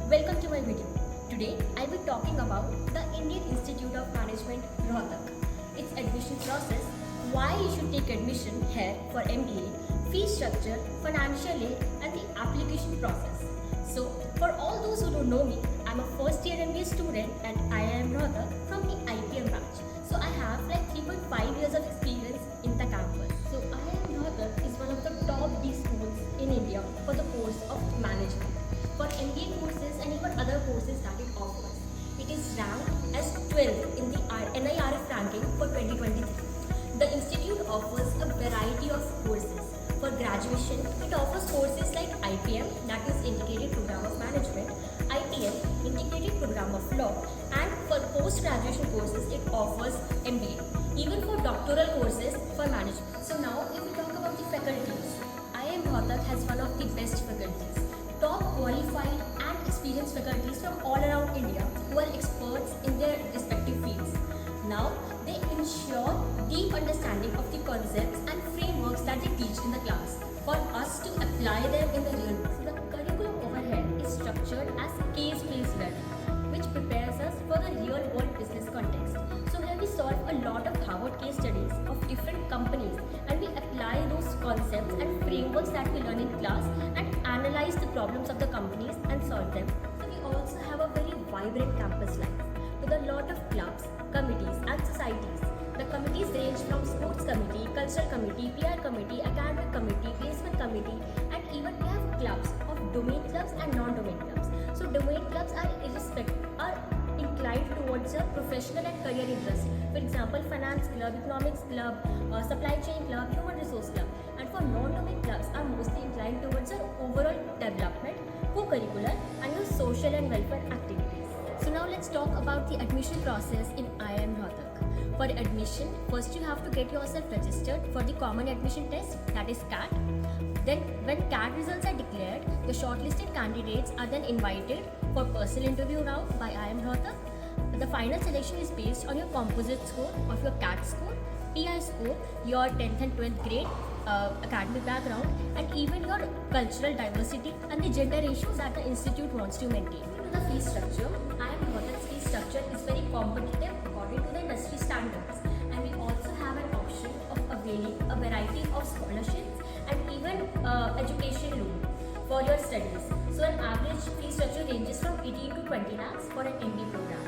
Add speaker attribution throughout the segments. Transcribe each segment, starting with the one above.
Speaker 1: Welcome to my video. Today I will be talking about the Indian Institute of Management Rohtak, its admission process, why you should take admission here for MBA, fee structure, financial aid and the application process. So for all those who don't know me, I'm a first year MBA student at IIM Rohtak from the IPM batch. So I have like 3.5 years of experience in the campus. So IIM Rohtak is one of the top B schools in India for the course of management, for MBA courses and even other courses that it offers. It is ranked as 12th in the NIRF ranking for 2023. The institute offers a variety of courses. For graduation, it offers courses like IPM, that is Integrated Program of Management, IPM, Integrated Program of Law, and for post-graduation courses, it offers MBA, even for doctoral courses for management. So now, if we talk about the faculties, IIM Rohtak has one of the best faculties. Top qualified and experienced faculties from all around India who are experts in their respective fields. Now, they ensure deep understanding of the concepts and frameworks that they teach in the class for us to apply them in the real world. The curriculum overhead is structured as case-based learning, which prepares us for the real-world business context. So here we solve a lot of Harvard case studies of different companies and we apply those concepts and frameworks that we learn in class and analyze the problems of the companies and solve them. So we also have a very vibrant campus life with a lot of clubs, committees and societies. The committees range from sports committee, cultural committee, PR committee, academic committee, placement committee, and even we have clubs of domain clubs and non-domain clubs. So domain clubs are inclined towards a professional and career interest. For example, finance club, economics club, supply chain club, human resource club. And for non-domain clubs are mostly inclined towards your overall development, co-curricular, and your social and welfare activities. So now let's talk about the admission process in IIM Rohtak. For admission, first you have to get yourself registered for the common admission test, that is CAT. Then when CAT results are declared, the shortlisted candidates are then invited for personal interview round by IIM Rohtak. The final selection is based on your composite score of your CAT score, PI score, your 10th and 12th grade, academic background, and even your cultural diversity and the gender ratio that the institute wants to maintain. To the fee structure, IIM Rohtak's fee structure is very competitive according to the industry standards, and we also have an option of availing a variety of scholarships and even education loan for your studies. So an average fee structure ranges from 18 to 20 lakhs for an MBA program.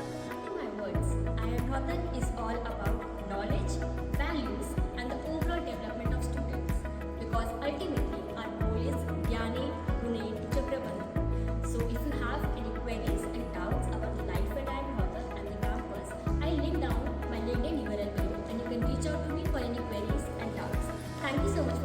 Speaker 1: In my words, IIM Rohtak is all about knowledge, values and the overall development of students, because ultimately our goal is Gyane Gune Chakrabandhan. So if you have any queries and doubts about the life at IIM Rohtak and the campus, I'll link down my LinkedIn URL below and you can reach out to me for any queries and doubts. Thank you so much.